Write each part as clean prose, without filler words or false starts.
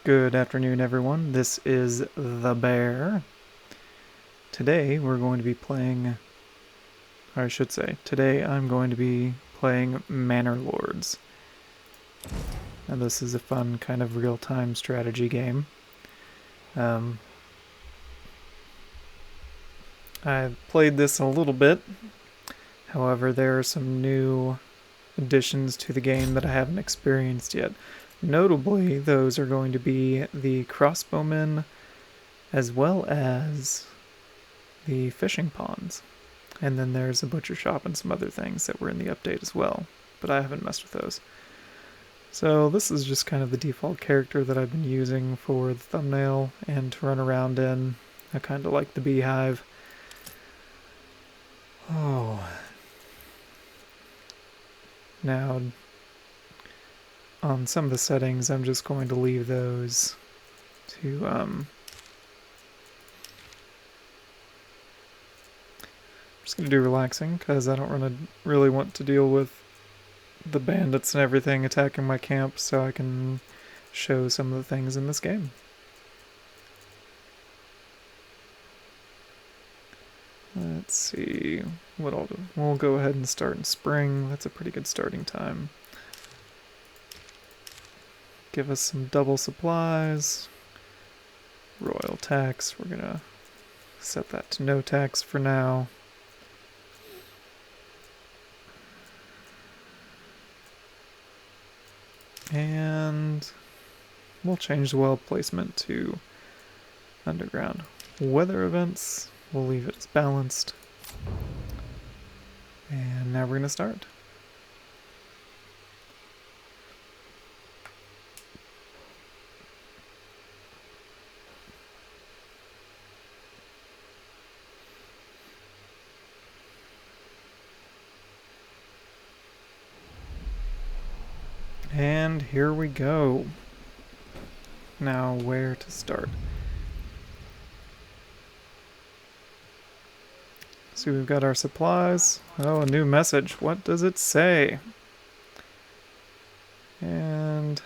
Good afternoon, everyone. This is The Bear. Today we're going to be playing, or I should say, today I'm going to be playing Manor Lords. Now this is a fun kind of real-time strategy game. I've played this a little bit, however there are some new additions to the game that I haven't experienced yet. Notably, those are going to be the crossbowmen as well as the fishing ponds. And then there's a butcher shop and some other things that were in the update as well, but I haven't messed with those. So this is just kind of the default character that I've been using for the thumbnail and to run around in. I kind of like the beehive. Oh. Now, on some of the settings, I'm just going to leave those to, just going to do relaxing, because I don't really want to deal with the bandits and everything attacking my camp, so I can show some of the things in this game. Let's see what I'll do. We'll go ahead and start in spring. That's a pretty good starting time. Give us some double supplies. Royal tax, we're gonna set that to no tax for now. And we'll change the well placement to underground. Weather events, we'll leave it as balanced. And now we're gonna start. And here we go. Now where to start? So we've got our supplies. Oh, a new message. What does it say? And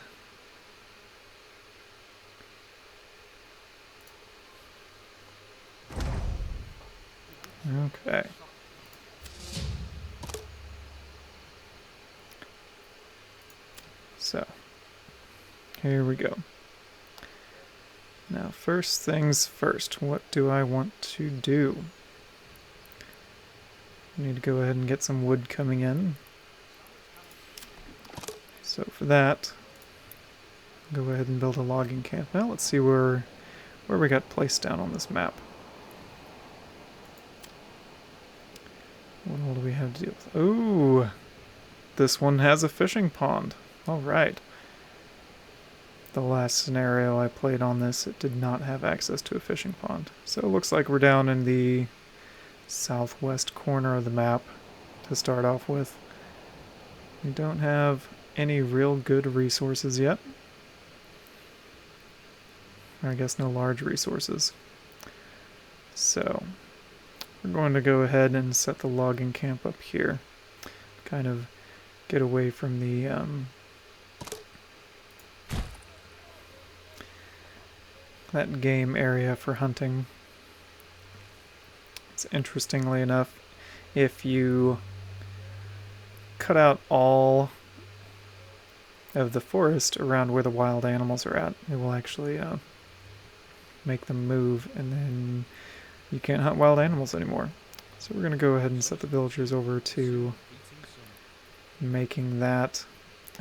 okay. So, here we go. Now, first things first, what do I want to do? I need to go ahead and get some wood coming in. So for that, go ahead and build a logging camp. Now let's see where we got placed down on this map. What all do we have to deal with? Ooh, this one has a fishing pond. Alright. The last scenario I played on this, it did not have access to a fishing pond. So it looks like we're down in the southwest corner of the map to start off with. We don't have any real good resources yet. Or I guess no large resources. So we're going to go ahead and set the logging camp up here. Kind of get away from the that game area for hunting. It's interestingly enough, if you cut out all of the forest around where the wild animals are at, it will actually make them move, and then you can't hunt wild animals anymore. So we're going to go ahead and set the villagers over to making that.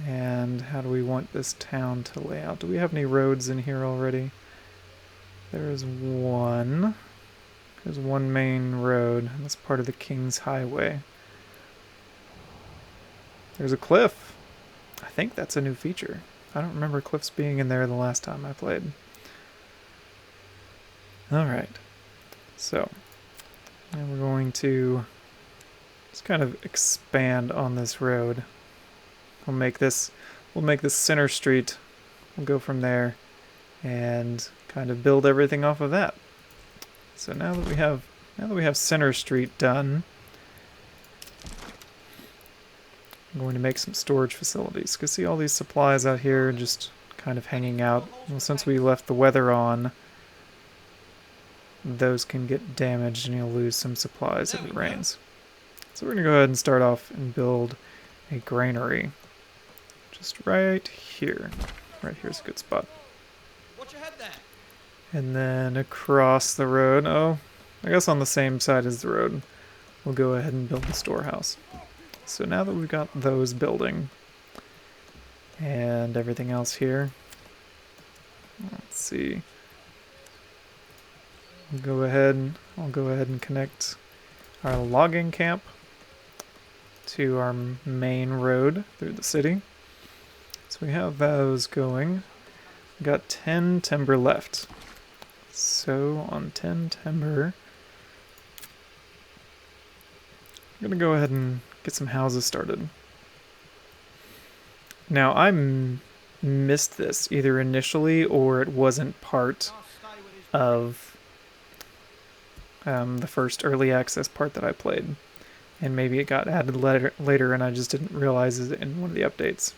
And how do we want this town to lay out? Do we have any roads in here already? There is one. There's one main road, and that's part of the King's Highway. There's a cliff. I think that's a new feature. I don't remember cliffs being in there the last time I played. Alright. So, now we're going to just kind of expand on this road. We'll make this center street. We'll go from there and kind of build everything off of that. So now that we have Center Street done, I'm going to make some storage facilities. You can see all these supplies out here just kind of hanging out. Well, since we left the weather on, those can get damaged and you'll lose some supplies if it rains. So we're going to go ahead and start off and build a granary. Just right here. Right here's a good spot. And then across the road, oh, I guess on the same side as the road, we'll go ahead and build the storehouse. So now that we've got those building and everything else here, let's see. I'll go ahead and connect our logging camp to our main road through the city. So we have those going. We got 10 timber left. So on 10 timber, I'm gonna go ahead and get some houses started. Now I missed this either initially or it wasn't part of the first early access part that I played, and maybe it got added later and I just didn't realize it in one of the updates.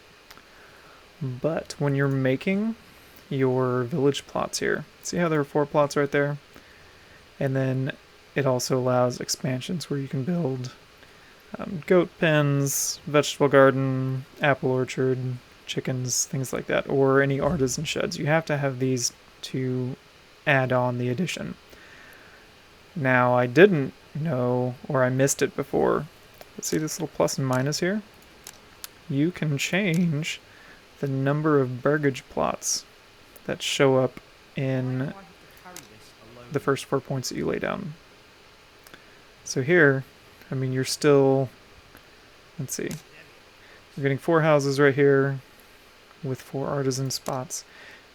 But when you're making your village plots here, see how there are 4 plots right there? And then it also allows expansions where you can build goat pens, vegetable garden, apple orchard, chickens, things like that, or any artisan sheds. You have to have these to add on the addition. Now I didn't know, or I missed it before. Let's see this little plus and minus here? You can change the number of burgage plots that show up in the first 4 points that you lay down. So here, I mean, you're still, let's see, you're getting 4 houses right here with 4 artisan spots.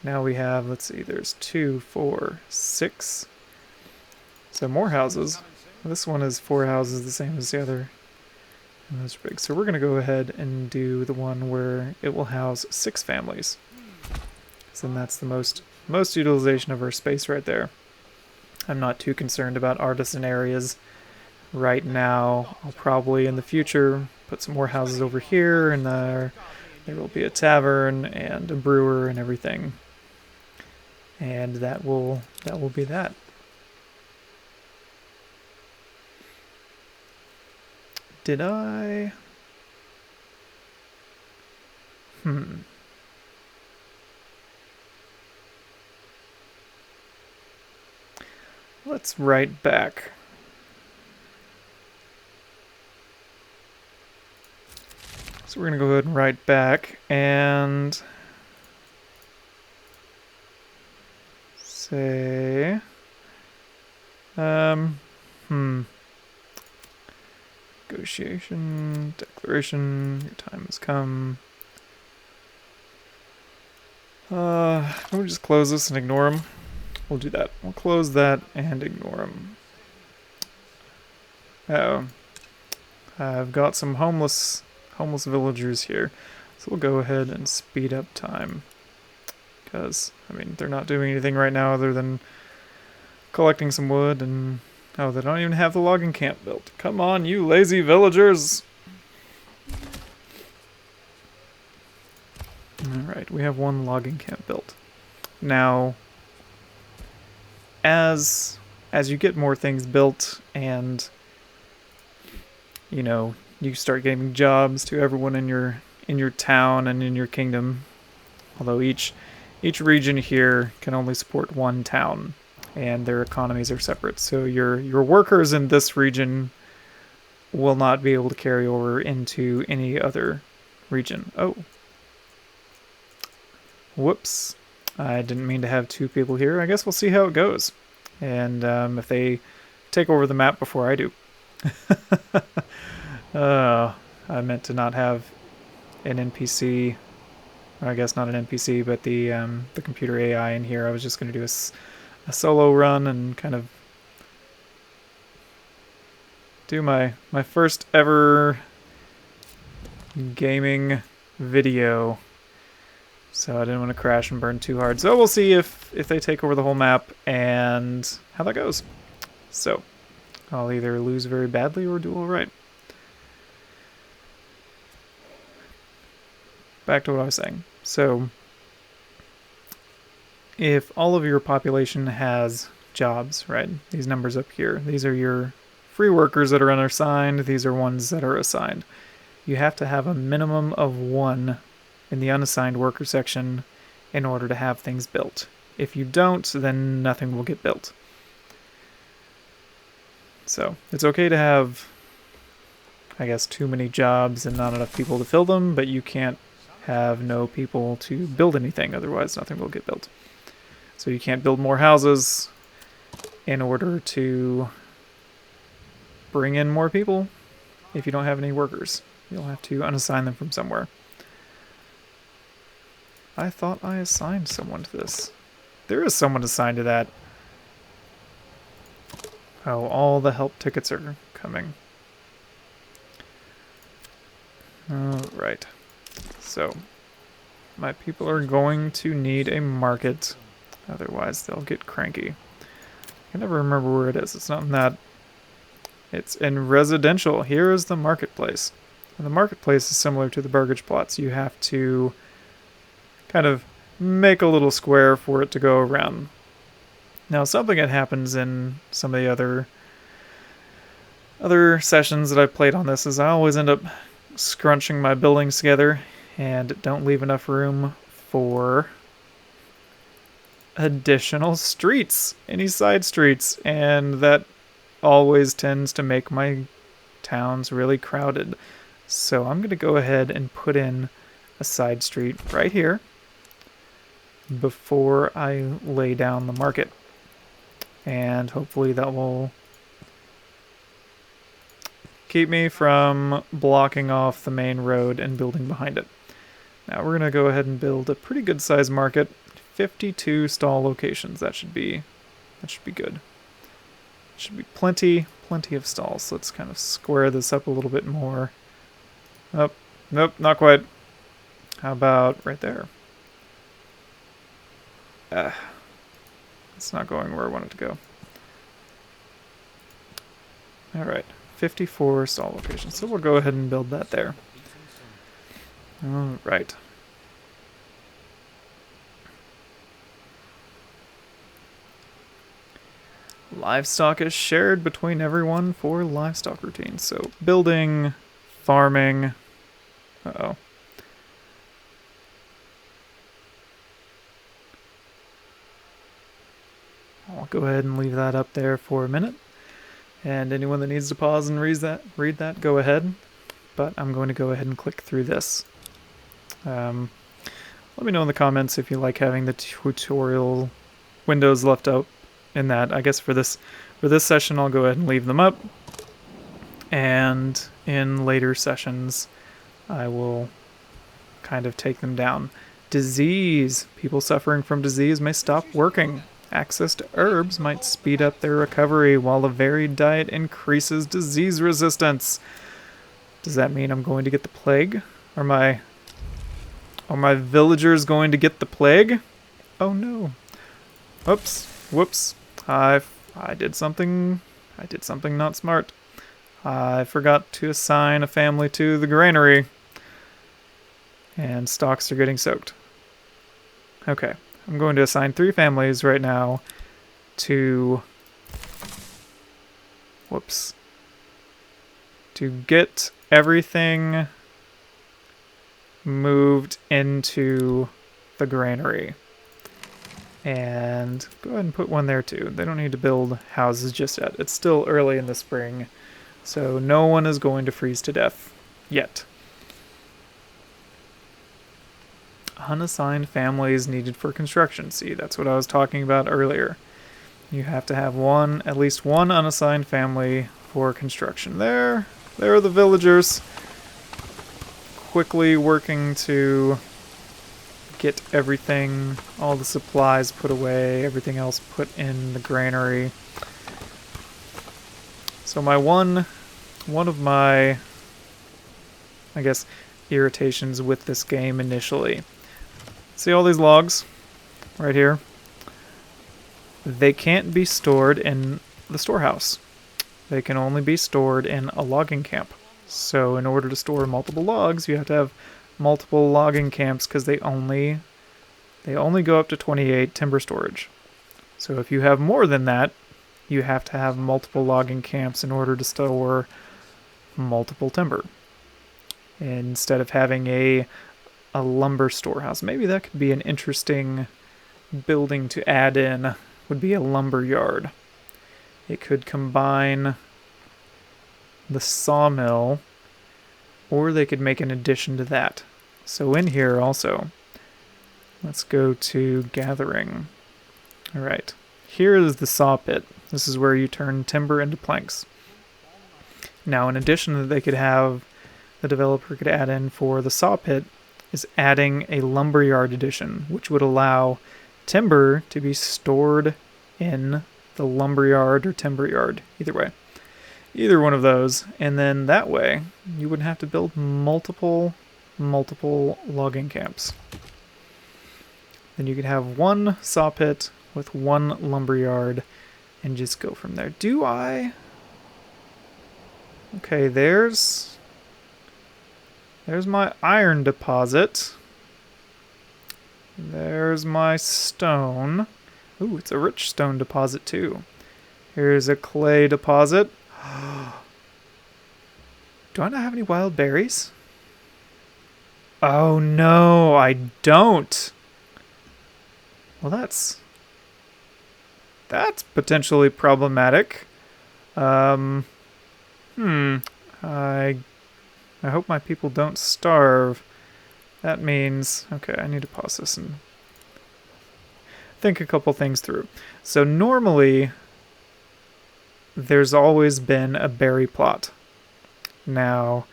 Now we have, let's see, there's 2, 4, 6. So more houses. This one is 4 houses, the same as the other. And those are big. So we're going to go ahead and do the one where it will house 6 families. So then that's the most utilization of our space right there. I'm not too concerned about artisan areas right now. I'll probably in the future put some more houses over here, and there will be a tavern and a brewer and everything. And that will be that. Did I? Let's write back. So we're going to go ahead and write back and say, negotiation, declaration, your time has come. Can we just close this and ignore them? We'll do that. We'll close that and ignore them. Oh, I've got some homeless villagers here, so we'll go ahead and speed up time. Because, I mean, they're not doing anything right now other than collecting some wood, and oh, they don't even have the logging camp built. Come on, you lazy villagers! Alright, we have 1 logging camp built. Now, as you get more things built and, you know, you start giving jobs to everyone in your town and in your kingdom, although each region here can only support 1 town, and their economies are separate. So your workers in this region will not be able to carry over into any other region. Oh. Whoops. I didn't mean to have 2 people here. I guess we'll see how it goes. And if they take over the map before I do. I meant to not have an NPC, or I guess not an NPC, but the computer AI in here. I was just going to do a solo run and kind of do my first ever gaming video. So I didn't want to crash and burn too hard. So we'll see if they take over the whole map and how that goes. So I'll either lose very badly or do all right. Back to what I was saying. So if all of your population has jobs, right? These numbers up here, these are your free workers that are unassigned. These are ones that are assigned. You have to have a minimum of 1 in the unassigned worker section in order to have things built. If you don't, then nothing will get built. So it's okay to have, I guess, too many jobs and not enough people to fill them, but you can't have no people to build anything, otherwise nothing will get built. So you can't build more houses in order to bring in more people if you don't have any workers. You'll have to unassign them from somewhere. I thought I assigned someone to this. There is someone assigned to that. Oh, all the help tickets are coming. Alright. So, my people are going to need a market. Otherwise, they'll get cranky. I can never remember where it is. It's not in that. It's in residential. Here is the marketplace. And the marketplace is similar to the burgage plots. You have to kind of make a little square for it to go around. Now, something that happens in some of the other sessions that I've played on this is I always end up scrunching my buildings together and don't leave enough room for additional streets, any side streets, and that always tends to make my towns really crowded. So I'm going to go ahead and put in a side street right here before I lay down the market. And hopefully that will keep me from blocking off the main road and building behind it. Now we're going to go ahead and build a pretty good sized market. 52 stall locations. That should be good. Should be plenty of stalls. Let's kind of square this up a little bit more. Oh, nope, not quite. How about right there? It's not going where I want it to go. Alright, 54 stall locations. So we'll go ahead and build that there. Alright. Livestock is shared between everyone for livestock routines. So building, farming. Uh-oh. I'll go ahead and leave that up there for a minute. And anyone that needs to pause and read that, go ahead. But I'm going to go ahead and click through this. Let me know in the comments if you like having the tutorial windows left out in that. I guess for this session I'll go ahead and leave them up. And in later sessions I will kind of take them down. Disease. People suffering from disease may stop working. Access to herbs might speed up their recovery, while a varied diet increases disease resistance. Does that mean I'm going to get the plague? Are my villagers going to get the plague? Oh no. Oops. Whoops. I did something not smart. I forgot to assign a family to the granary. And stocks are getting soaked. Okay. I'm going to assign 3 families right now to get everything moved into the granary. And go ahead and put one there too. They don't need to build houses just yet. It's still early in the spring, so no one is going to freeze to death yet. Unassigned families needed for construction. See, that's what I was talking about earlier. You have to have at least one unassigned family for construction. There are the villagers quickly working to get everything, all the supplies put away, everything else put in the granary. So one of my, I guess, irritations with this game initially. See all these logs right here? They can't be stored in the storehouse. They can only be stored in a logging camp. So in order to store multiple logs, you have to have multiple logging camps because they only They only go up to 28 timber storage. So if you have more than that, you have to have multiple logging camps in order to store multiple timber. Instead of having a lumber storehouse. Maybe that could be an interesting building to add in, would be a lumber yard. It could combine the sawmill, or they could make an addition to that. So in here also, let's go to gathering. All right, here is the saw pit. This is where you turn timber into planks. Now, in addition, they could have, the developer could add in for the saw pit is adding a lumberyard addition, which would allow timber to be stored in the lumberyard or timber yard, either way. Either one of those, and then that way you wouldn't have to build multiple logging camps. Then you could have one saw pit with one lumberyard and just go from there. Do I? Okay, there's my iron deposit. There's my stone. Ooh, it's a rich stone deposit too. Here's a clay deposit. Do I not have any wild berries? Oh no, I don't. Well, that's potentially problematic. I hope my people don't starve. That means, okay, I need to pause this and think a couple things through. So normally, there's always been a berry plot. Now,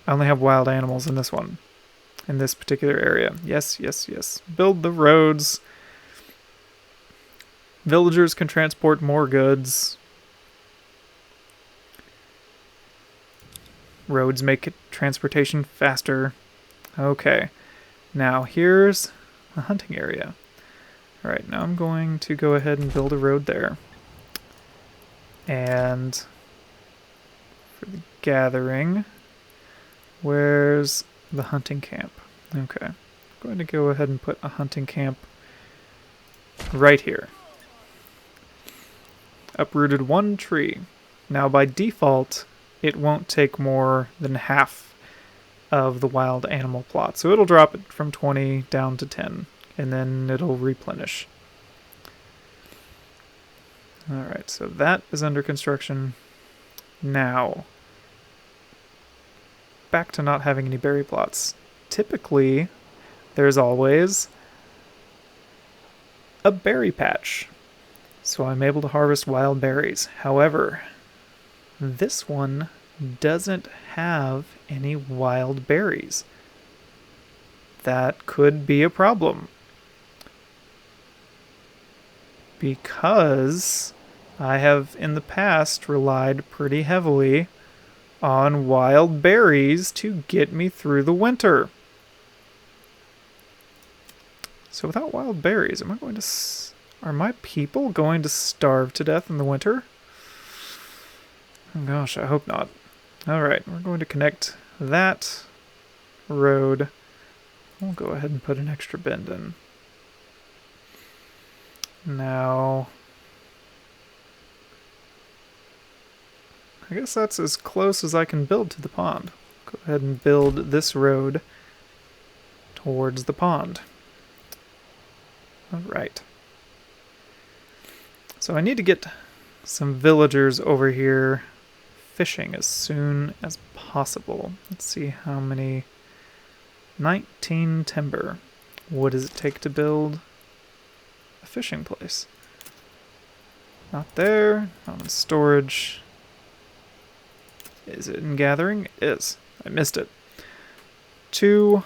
I only have wild animals in this one, in this particular area. Yes, yes, yes. Build the roads. Villagers can transport more goods. Roads make transportation faster. Okay. Now here's a hunting area. Alright, now I'm going to go ahead and build a road there. And for the gathering, where's the hunting camp? Okay. I'm going to go ahead and put a hunting camp right here. Uprooted one tree. Now by default, it won't take more than half of the wild animal plot. So it'll drop it from 20 down to 10, and then it'll replenish. Alright, so that is under construction. Now, back to not having any berry plots. Typically, there's always a berry patch. So I'm able to harvest wild berries. However, this one doesn't have any wild berries. That could be a problem. Because I have in the past relied pretty heavily on wild berries to get me through the winter. So without wild berries, are my people going to starve to death in the winter? Oh gosh, I hope not. Alright, we're going to connect that road. We'll go ahead and put an extra bend in. Now, I guess that's as close as I can build to the pond. Go ahead and build this road towards the pond. Alright. So I need to get some villagers over here fishing as soon as possible. Let's see how many. 19 timber. What does it take to build a fishing place? Not there, not in storage. Is it in gathering? It is. I missed it. 2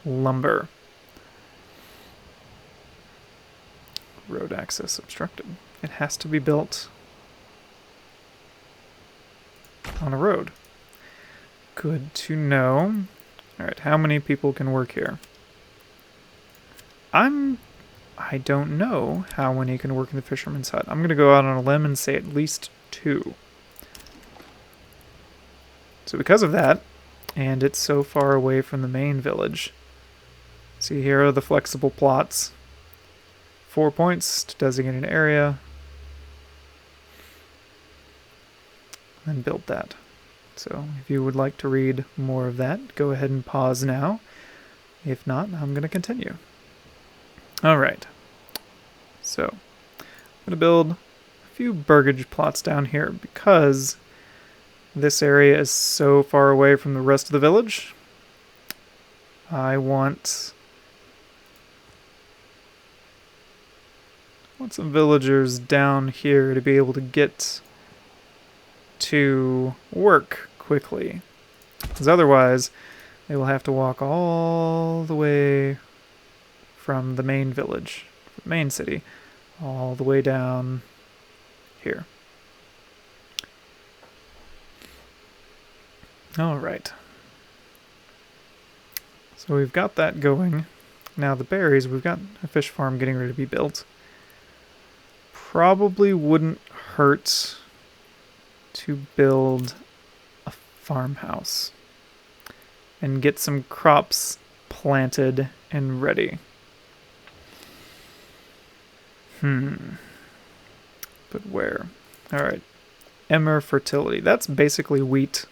lumber. Road access obstructed. It has to be built on a road. Good to know. Alright, how many people can work here? I don't know how many can work in the fisherman's hut. I'm going to go out on a limb and say at least 2. So because of that, and it's so far away from the main village, See, here are the flexible plots. 4 points to designate an area. And build that. So if you would like to read more of that, go ahead and pause now. If not, I'm going to continue. Alright. So, I'm going to build a few burgage plots down here because this area is so far away from the rest of the village. I want some villagers down here to be able to get to work quickly, because otherwise they will have to walk all the way from the main village, main city, all the way down here. Alright. So we've got that going. Now the berries, we've got a fish farm getting ready to be built. Probably wouldn't hurt to build a farmhouse and get some crops planted and ready. But where? Alright. Emmer fertility. That's basically wheat.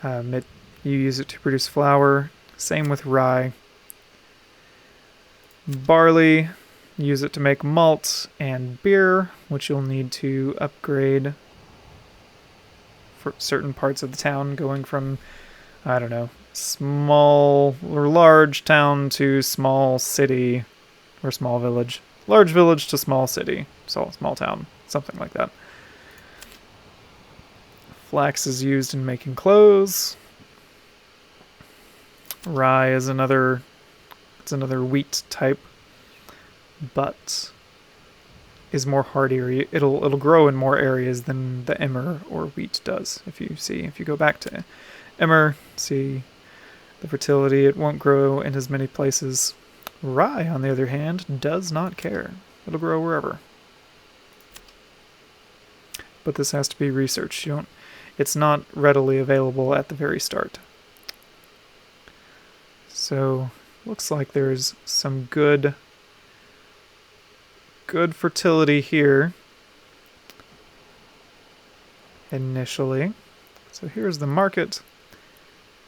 You use it to produce flour. Same with rye. Barley. Use it to make malt and beer, which you'll need to upgrade for certain parts of the town, going from, I don't know, small or large town to small city or small village. Large village to small city, so small town, something like that. Flax is used in making clothes. Rye is another wheat type, but is more hardier. It'll grow in more areas than the emmer or wheat does. If you go back to emmer, see the fertility, it won't grow in as many places. Rye, on the other hand, does not care. It'll grow wherever. But this has to be researched. It's not readily available at the very start. So, looks like there's some good fertility here initially. So here's the market.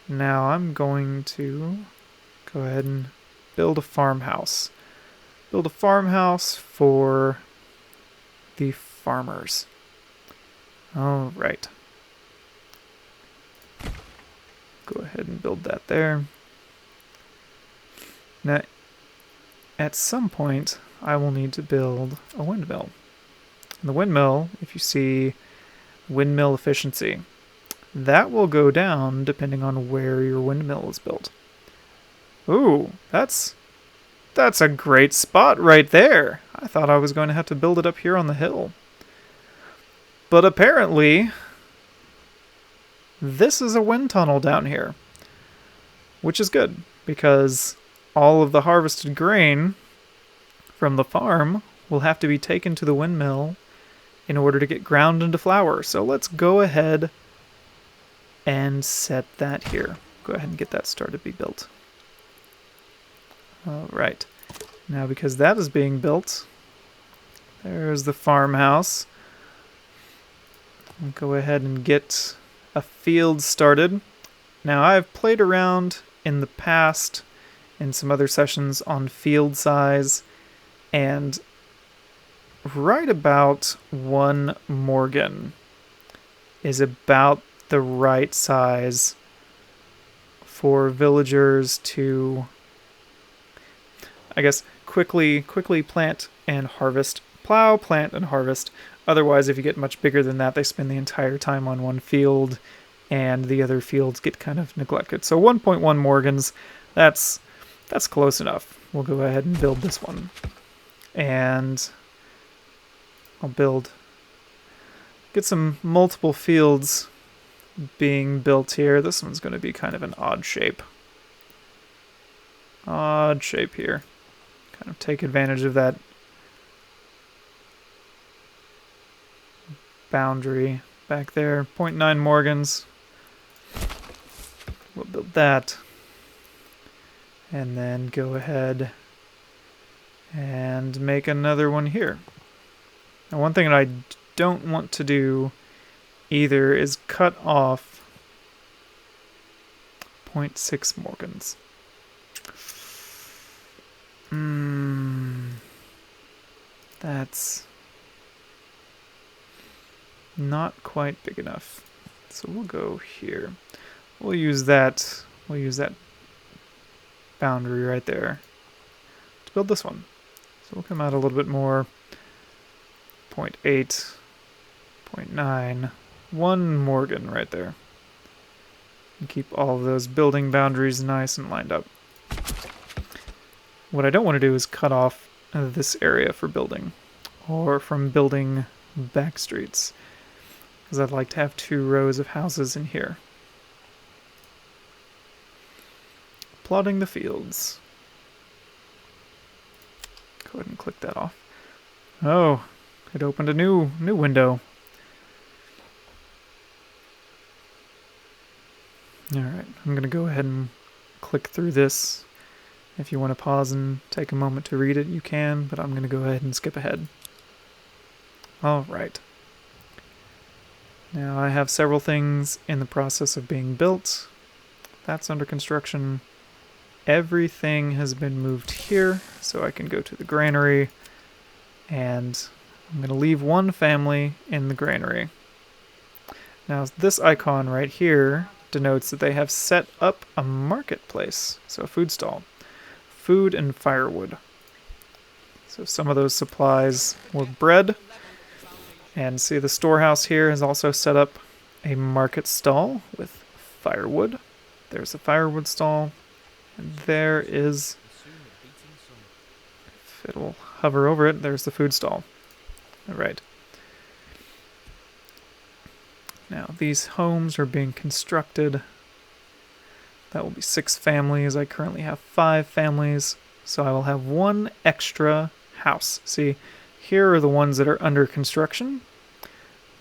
Now I'm going to go ahead and build a farmhouse. Build a farmhouse for the farmers. All right. Go ahead and build that there. Now, at some point, I will need to build a windmill. And the windmill, if you see windmill efficiency, that will go down depending on where your windmill is built. Ooh, that's a great spot right there. I thought I was going to have to build it up here on the hill. But apparently, this is a wind tunnel down here, which is good because all of the harvested grain from the farm will have to be taken to the windmill in order to get ground into flour. So let's go ahead and set that here. Go ahead and get that started to be built. Alright. Now because that is being built, there's the farmhouse. I'll go ahead and get a field started. Now I've played around in the past in some other sessions on field size, and right about 1 Morgan is about the right size for villagers to, I guess, quickly plant and harvest. Plow, plant, and harvest. Otherwise, if you get much bigger than that, they spend the entire time on one field, and the other fields get kind of neglected. So 1.1 Morgans, that's close enough. We'll go ahead and build this one. And I'll get some multiple fields being built here. This one's going to be kind of an odd shape. Odd shape here. Kind of take advantage of that boundary back there. 0.9 Morgans. We'll build that. And then go ahead and make another one here. Now, one thing that I don't want to do either is cut off 0.6 Morgans. That's not quite big enough. So we'll go here. We'll use that boundary right there to build this one. So we'll come out a little bit more. 0.8, 0.9, 1 Morgan right there. And keep all of those building boundaries nice and lined up. What I don't want to do is cut off this area for building, or from building back streets, because I'd like to have 2 rows of houses in here. Plotting the fields. Go ahead and click that off. Oh, it opened a new window. Alright, I'm going to go ahead and click through this. If you want to pause and take a moment to read it, you can, but I'm going to go ahead and skip ahead. Alright. Now I have several things in the process of being built. That's under construction. Everything has been moved here, so I can go to the granary, and I'm going to leave 1 family in the granary. Now this icon right here denotes that they have set up a marketplace, so a food stall. Food and firewood. So some of those supplies were bread. And see, the storehouse here has also set up a market stall with firewood. There's a firewood stall. And there is, if it'll hover over it, there's the food stall. Alright. Now these homes are being constructed. That will be 6 families. I currently have 5 families, so I will have 1 extra house. See, here are the ones that are under construction.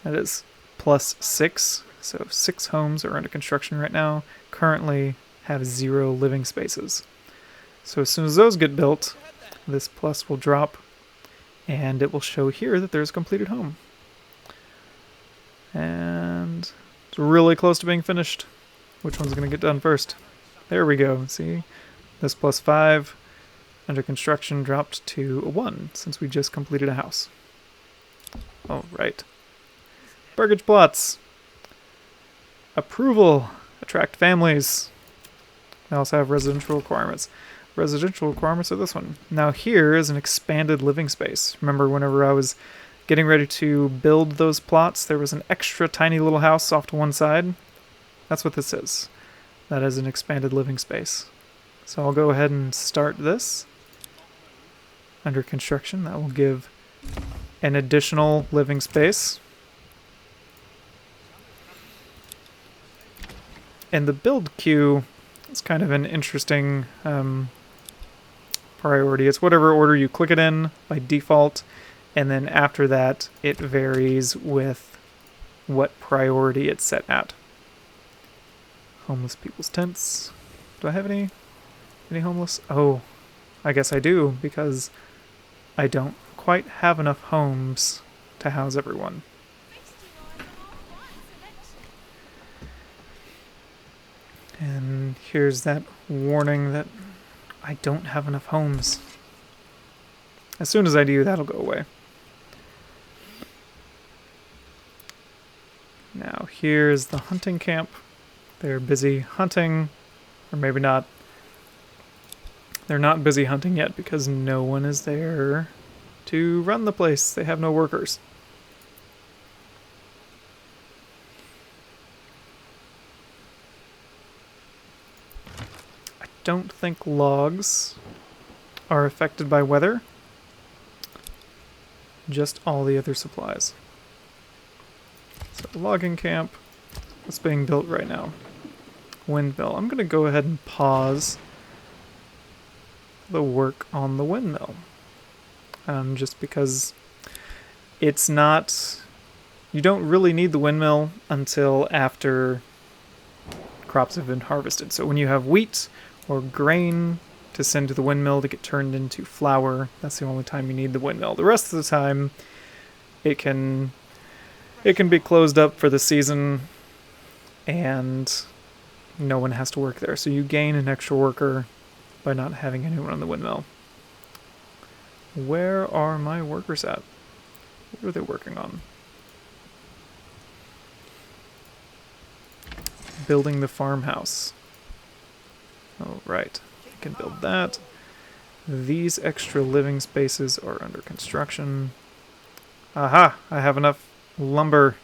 That is plus 6, so 6 homes are under construction right now. Currently have 0 living spaces. So as soon as those get built, this plus will drop, and it will show here that there's a completed home. And it's really close to being finished. Which one's going to get done first? There we go. See? This plus 5 under construction dropped to a 1 since we just completed a house. Alright. Burgage plots. Approval. Attract families. I also have residential requirements. Residential requirements are this one. Now here is an expanded living space. Remember whenever I was getting ready to build those plots, there was an extra tiny little house off to one side? That's what this is. That is an expanded living space. So I'll go ahead and start this under construction. That will give an additional living space. And the build queue is kind of an interesting priority. It's whatever order you click it in by default, and then after that it varies with what priority it's set at. Homeless people's tents. Do I have any homeless? Oh, I guess I do, because I don't quite have enough homes to house everyone. And here's that warning that I don't have enough homes. As soon as I do, that'll go away. Now here's the hunting camp. They're busy hunting, or maybe not. They're not busy hunting yet because no one is there to run the place. They have no workers. I don't think logs are affected by weather. Just all the other supplies. So logging camp is being built right now. Windmill. I'm going to go ahead and pause the work on the windmill. Just because it's not... You don't really need the windmill until after crops have been harvested. So when you have wheat or grain to send to the windmill to get turned into flour. That's the only time you need the windmill. The rest of the time, it can be closed up for the season, and no one has to work there. So you gain an extra worker by not having anyone on the windmill. Where are my workers at? What are they working on? Building the farmhouse. Oh, right. I can build that. These extra living spaces are under construction. Aha! I have enough lumber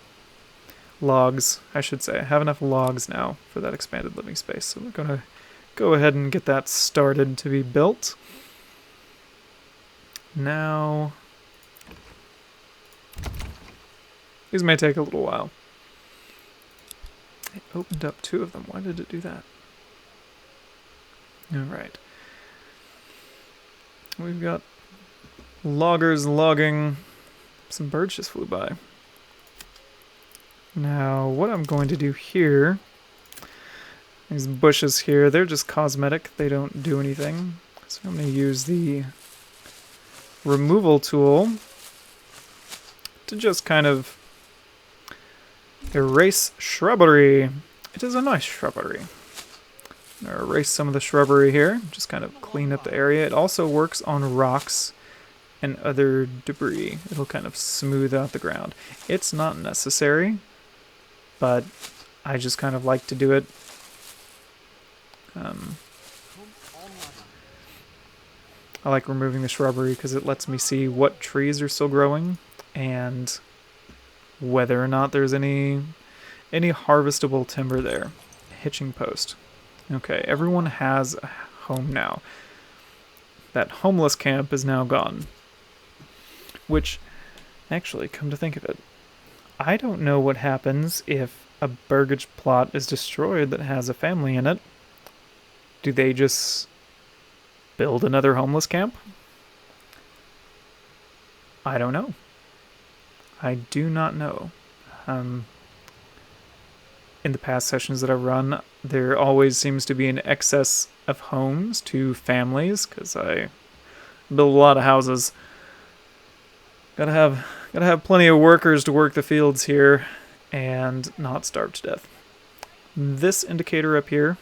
logs, I should say. I have enough logs now for that expanded living space. So we're going to go ahead and get that started to be built. Now, these may take a little while. It opened up 2 of them. Why did it do that? Alright. We've got loggers logging. Some birds just flew by. Now, what I'm going to do here, these bushes here, they're just cosmetic. They don't do anything. So I'm going to use the removal tool to just kind of erase shrubbery. It is a nice shrubbery. I'm going to erase some of the shrubbery here, just kind of clean up the area. It also works on rocks and other debris. It'll kind of smooth out the ground. It's not necessary, but I just kind of like to do it. I like removing the shrubbery because it lets me see what trees are still growing and whether or not there's any harvestable timber there. Hitching post. Okay, everyone has a home now. That homeless camp is now gone. Which, actually, come to think of it, I don't know what happens if a burgage plot is destroyed that has a family in it. Do they just build another homeless camp? I don't know. I do not know. In the past sessions that I've run, there always seems to be an excess of homes to families, because I build a lot of houses. Gotta have plenty of workers to work the fields here and not starve to death. This indicator up here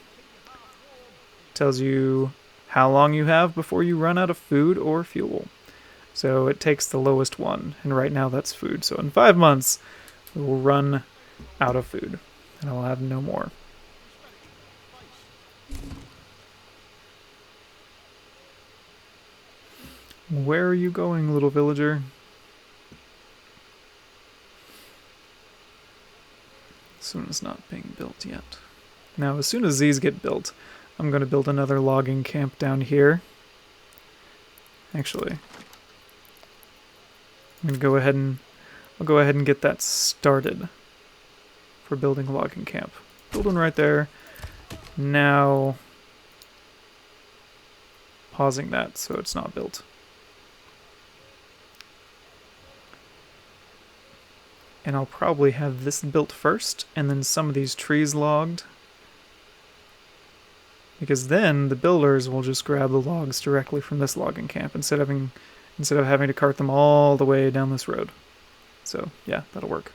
tells you how long you have before you run out of food or fuel. So it takes the lowest one, and right now that's food. So in 5 months, we will run out of food, and I'll have no more. Where are you going, little villager? This one is not being built yet. Now, as soon as these get built, I'm going to build another logging camp down here. Actually, I'm going to go ahead and I'll go ahead and get that started for building a logging camp. Build one right there. Now, pausing that so it's not built. And I'll probably have this built first, and then some of these trees logged. Because then the builders will just grab the logs directly from this logging camp instead of having to cart them all the way down this road. So yeah, that'll work.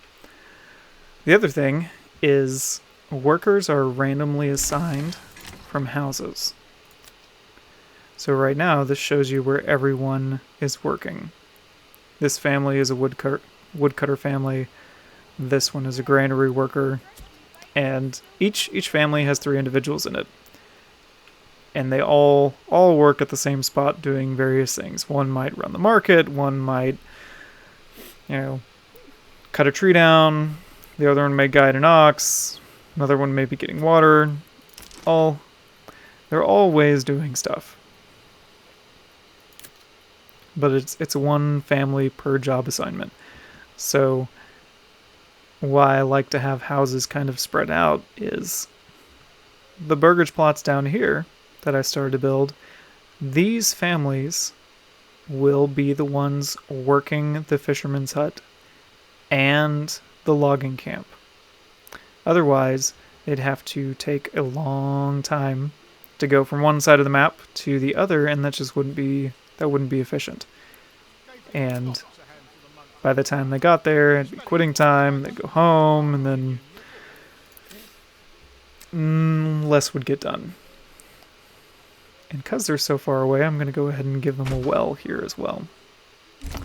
The other thing is workers are randomly assigned from houses. So right now this shows you where everyone is working. This family is a woodcutter family. This one is a granary worker, and each family has 3 individuals in it, and they all work at the same spot doing various things. One might run the market, one might, cut a tree down, the other one may guide an ox, another one may be getting water. They're always doing stuff, but it's one family per job assignment. So why I like to have houses kind of spread out is the burgage plots down here that I started to build. These families will be the ones working the fisherman's hut and the logging camp. Otherwise, they'd have to take a long time to go from one side of the map to the other, and that wouldn't be efficient. And by the time they got there, it'd be quitting time, they'd go home, and then less would get done. And because they're so far away, I'm going to go ahead and give them a well here as well.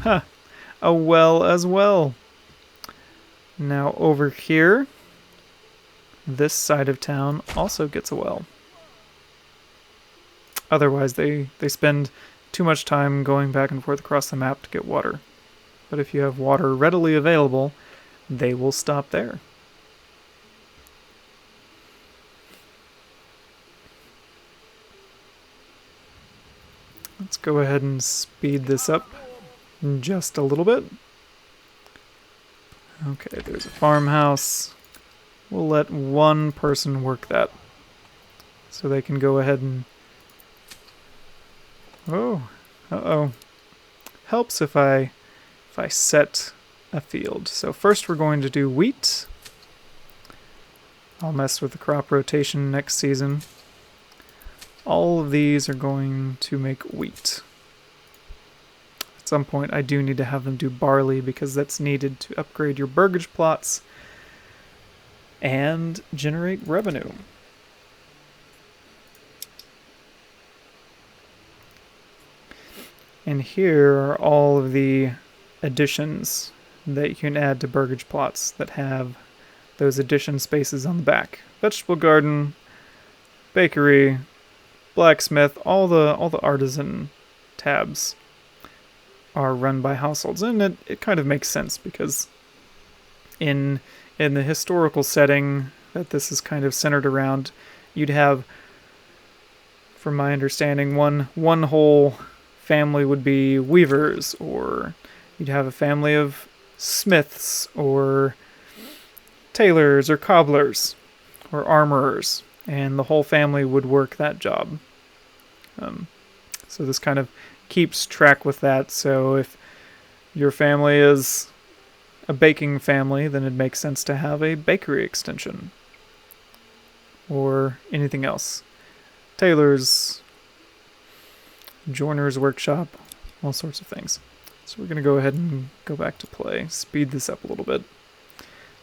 Huh, a well as well. Now over here, this side of town also gets a well. Otherwise, they spend too much time going back and forth across the map to get water. But if you have water readily available, they will stop there. Let's go ahead and speed this up just a little bit. Okay, there's a farmhouse. We'll let one person work that. So they can go ahead and... Oh, uh-oh. Helps if I set a field. So first we're going to do wheat. I'll mess with the crop rotation next season. All of these are going to make wheat. At some point I do need to have them do barley because that's needed to upgrade your burgage plots and generate revenue. And here are all of the additions that you can add to burgage plots that have those addition spaces on the back. Vegetable garden, bakery, blacksmith, all the artisan tabs are run by households, and it kind of makes sense because in the historical setting that this is kind of centered around, you'd have, from my understanding, one whole family would be weavers, or you'd have a family of smiths, or tailors, or cobblers, or armorers, and the whole family would work that job. So this kind of keeps track with that. So if your family is a baking family, then it makes sense to have a bakery extension, or anything else. Tailors, joiner's workshop, all sorts of things. So we're going to go ahead and go back to play, speed this up a little bit.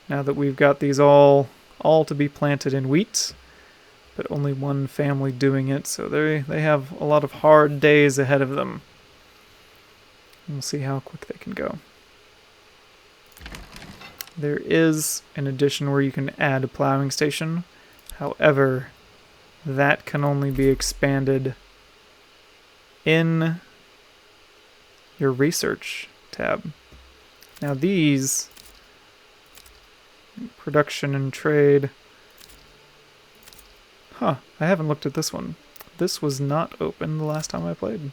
Now that we've got these all to be planted in wheat, but only one family doing it, so they have a lot of hard days ahead of them. And we'll see how quick they can go. There is an addition where you can add a plowing station. However, that can only be expanded in your research tab. Now these, production and trade. Huh, I haven't looked at this one. This was not open the last time I played.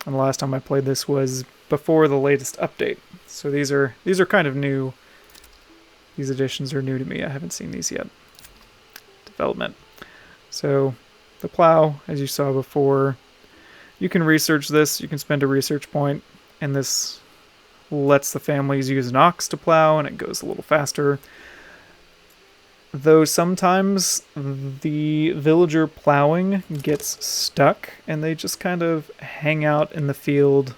And the last time I played this was before the latest update. So these are kind of new. These additions are new to me. I haven't seen these yet. Development. So the plow, as you saw before, you can research this. You can spend a research point, and this lets the families use an ox to plow, and it goes a little faster. Though sometimes the villager plowing gets stuck and they just kind of hang out in the field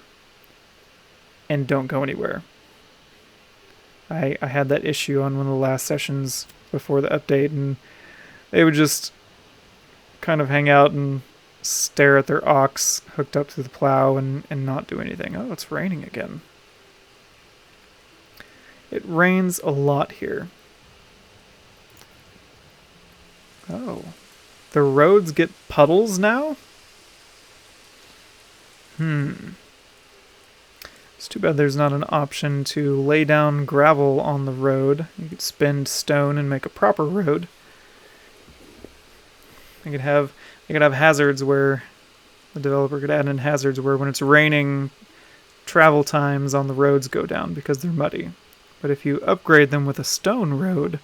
and don't go anywhere. I had that issue on one of the last sessions before the update, and they would just kind of hang out and stare at their ox hooked up to the plow and not do anything. Oh, it's raining again. It rains a lot here. Oh, the roads get puddles now? It's too bad there's not an option to lay down gravel on the road. You could spend stone and make a proper road. They could have hazards where the developer could add in hazards where when it's raining, travel times on the roads go down because they're muddy. But if you upgrade them with a stone road,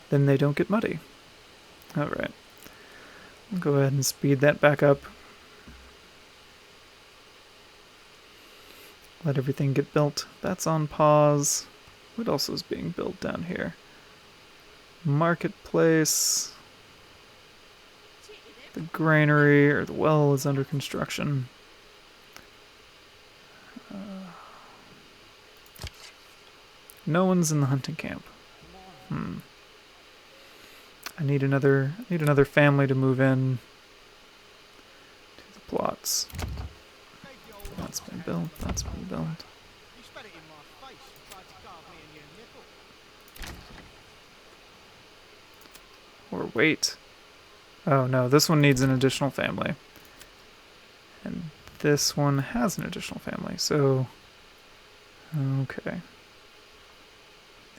then they don't get muddy. Alright, I'll go ahead and speed that back up. Let everything get built. That's on pause. What else is being built down here? Marketplace. The granary or the well is under construction. No one's in the hunting camp. I need another family to move in to the plots. That's been built. That's been built. Or wait. Oh no, this one needs an additional family. And this one has an additional family, so... Okay.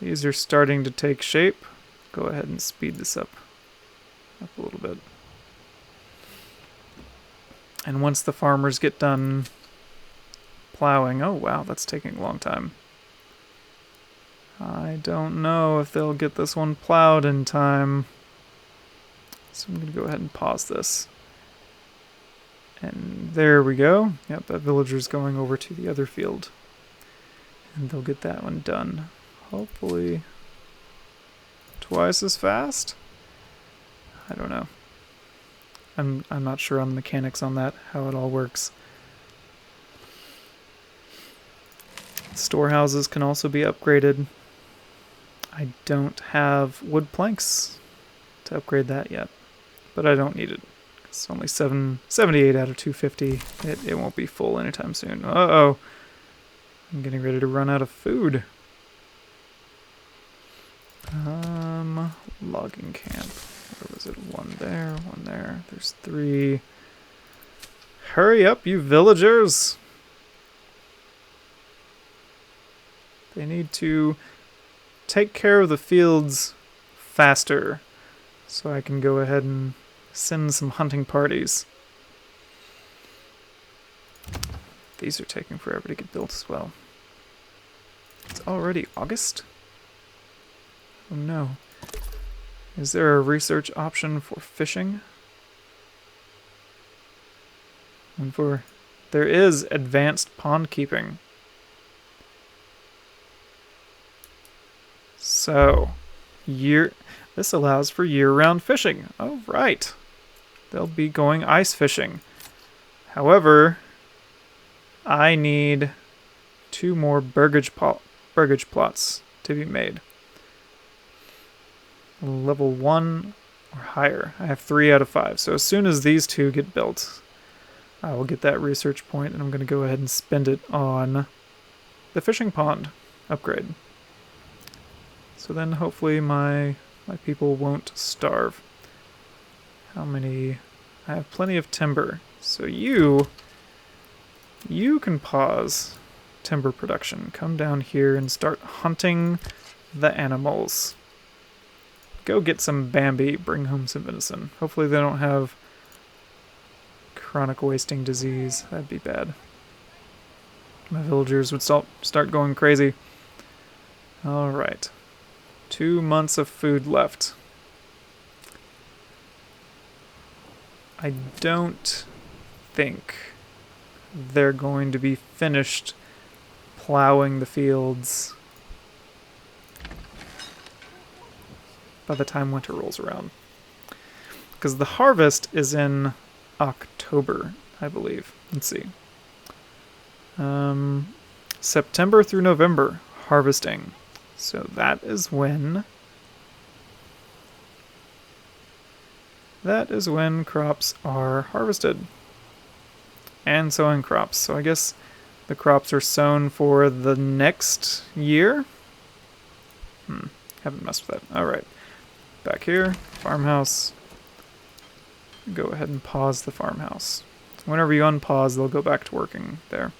These are starting to take shape. Go ahead and speed this up a little bit. And once the farmers get done plowing... Oh wow, that's taking a long time. I don't know if they'll get this one plowed in time. So I'm going to go ahead and pause this. And there we go. Yep, that villager's going over to the other field. And they'll get that one done. Hopefully twice as fast? I don't know. I'm not sure on the mechanics on that, how it all works. Storehouses can also be upgraded. I don't have wood planks to upgrade that yet, but I don't need it. It's only 78 out of 250. It won't be full anytime soon. Uh-oh. I'm getting ready to run out of food. Logging camp. Where was it? One there, one there. There's 3. Hurry up, you villagers! They need to take care of the fields faster so I can go ahead and send some hunting parties. These are taking forever to get built as well. It's already August? Oh no. Is there a research option for fishing? There is advanced pond keeping. So, this allows for year-round fishing. Oh, right. They'll be going ice fishing. However, I need 2 more burgage plots to be made. Level 1 or higher. I have 3 out of 5. So as soon as these 2 get built, I will get that research point, and I'm going to go ahead and spend it on the fishing pond upgrade. So then hopefully my people won't starve. How many? I have plenty of timber. So you can pause timber production. Come down here and start hunting the animals. Go get some Bambi, bring home some venison. Hopefully they don't have chronic wasting disease. That'd be bad. My villagers would start going crazy. Alright. 2 months of food left. I don't think they're going to be finished plowing the fields by the time winter rolls around. Because the harvest is in October, I believe. Let's see. September through November, harvesting. So that is when crops are harvested. And sowing crops. So I guess the crops are sown for the next year? Haven't messed with that. Alright. Back here, farmhouse. Go ahead and pause the farmhouse. Whenever you unpause, they'll go back to working there.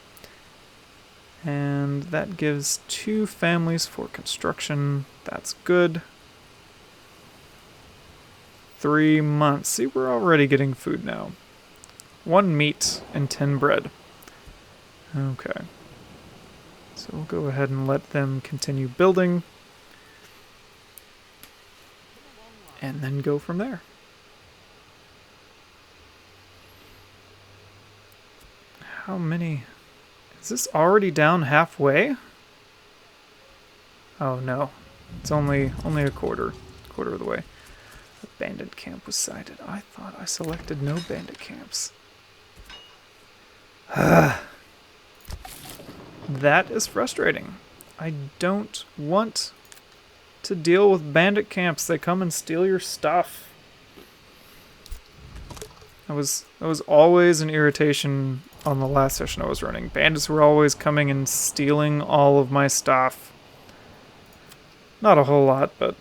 And that gives 2 families for construction. That's good. 3 months. See, we're already getting food now. 1 meat and 10 bread. Okay. So we'll go ahead and let them continue building. And then go from there. How many? Is this already down halfway? Oh no. It's only a quarter of the way. A bandit camp was sighted. I thought I selected no bandit camps. That is frustrating. I don't want to deal with bandit camps. They come and steal your stuff. That was always an irritation on the last session I was running. Bandits were always coming and stealing all of my stuff. Not a whole lot, but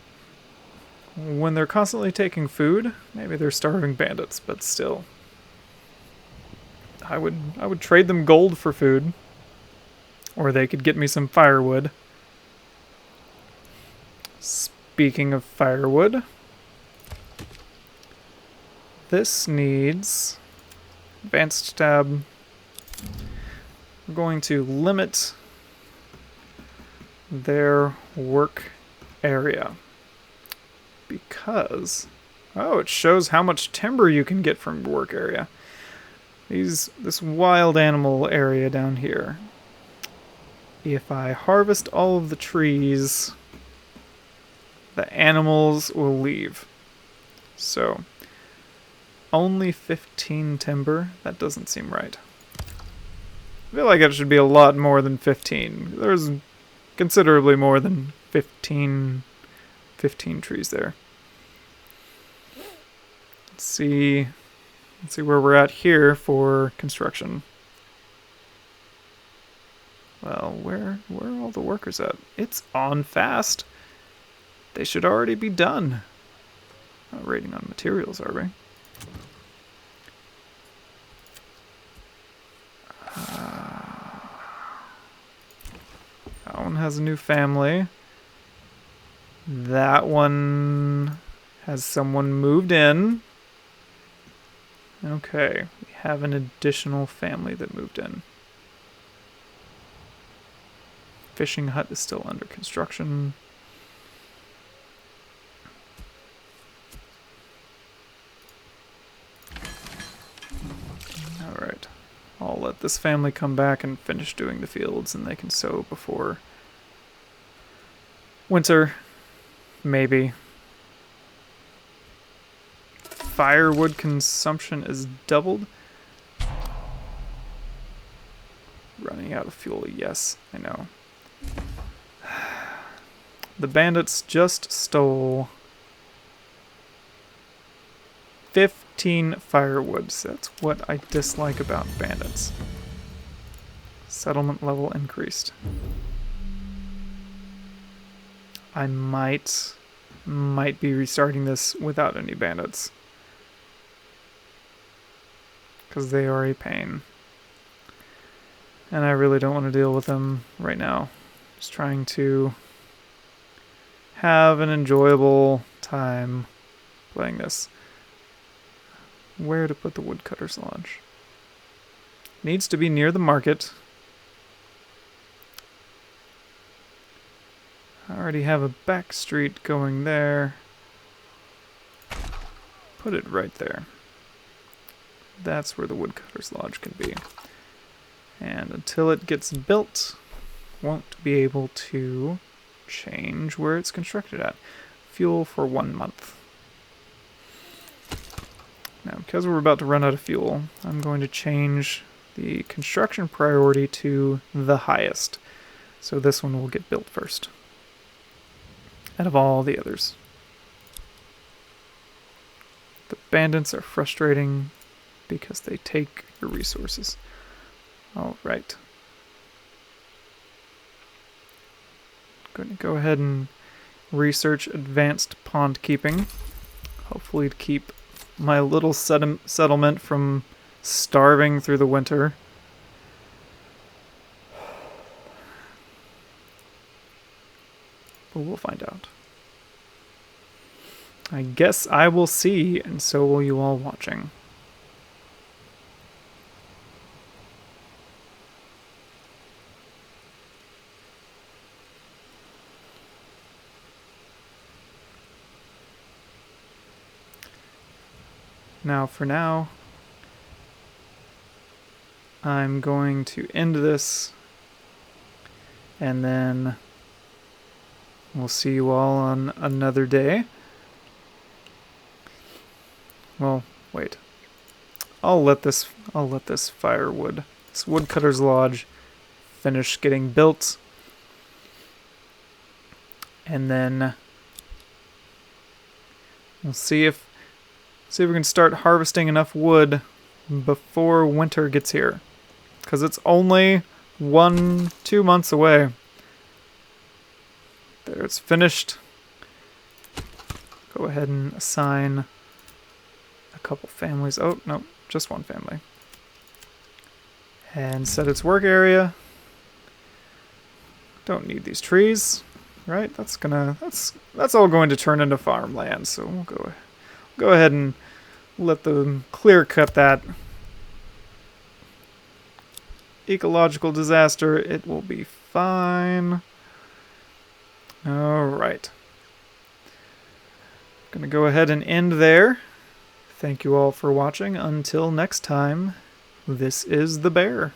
when they're constantly taking food, maybe they're starving bandits, but still. I would trade them gold for food. Or they could get me some firewood. Speaking of firewood, this needs advanced tab. We're going to limit their work area because, oh, it shows how much timber you can get from your work area. This wild animal area down here. If I harvest all of the trees, the animals will leave. So, only 15 timber? That doesn't seem right. I feel like it should be a lot more than 15. There's considerably more than 15 trees there. Let's see where we're at here for construction. Well, where are all the workers at? It's on fast. They should already be done. Not rating on materials, are we? That one has a new family. That one has someone moved in. Okay, we have an additional family that moved in. Fishing hut is still under construction. Alright. I'll let this family come back and finish doing the fields, and they can sow before winter. Maybe. Firewood consumption is doubled. Running out of fuel, yes, I know. The bandits just stole 15 firewoods. That's what I dislike about bandits. Settlement level increased. I might be restarting this without any bandits, because they are a pain. And I really don't want to deal with them right now. Just trying to have an enjoyable time playing this. Where to put the woodcutter's lodge? Needs to be near the market. I already have a back street going there. Put it right there. That's where the woodcutter's lodge can be. And until it gets built, won't be able to change where it's constructed at. Fuel for 1 month. Now, because we're about to run out of fuel, I'm going to change the construction priority to the highest. So this one will get built first, out of all the others. The bandits are frustrating because they take your resources. Alright. Going to go ahead and research advanced pond keeping. Hopefully to keep my little settlement from starving through the winter. But we'll find out. I guess I will see, and so will you all watching. Now, for now, I'm going to end this, and then we'll see you all on another day. Well, wait. I'll let this firewood, this woodcutter's lodge, finish getting built, and then we'll see if we can start harvesting enough wood before winter gets here, because it's only 1-2 months away. There, it's finished. Go ahead and assign a couple families. Oh, no, just one family. And set its work area. Don't need these trees, right? That's all going to turn into farmland, so we'll go ahead and let them clear cut that ecological disaster. It will be fine. All right. Gonna go ahead and end there. Thank you all for watching. Until next time, this is the Bear.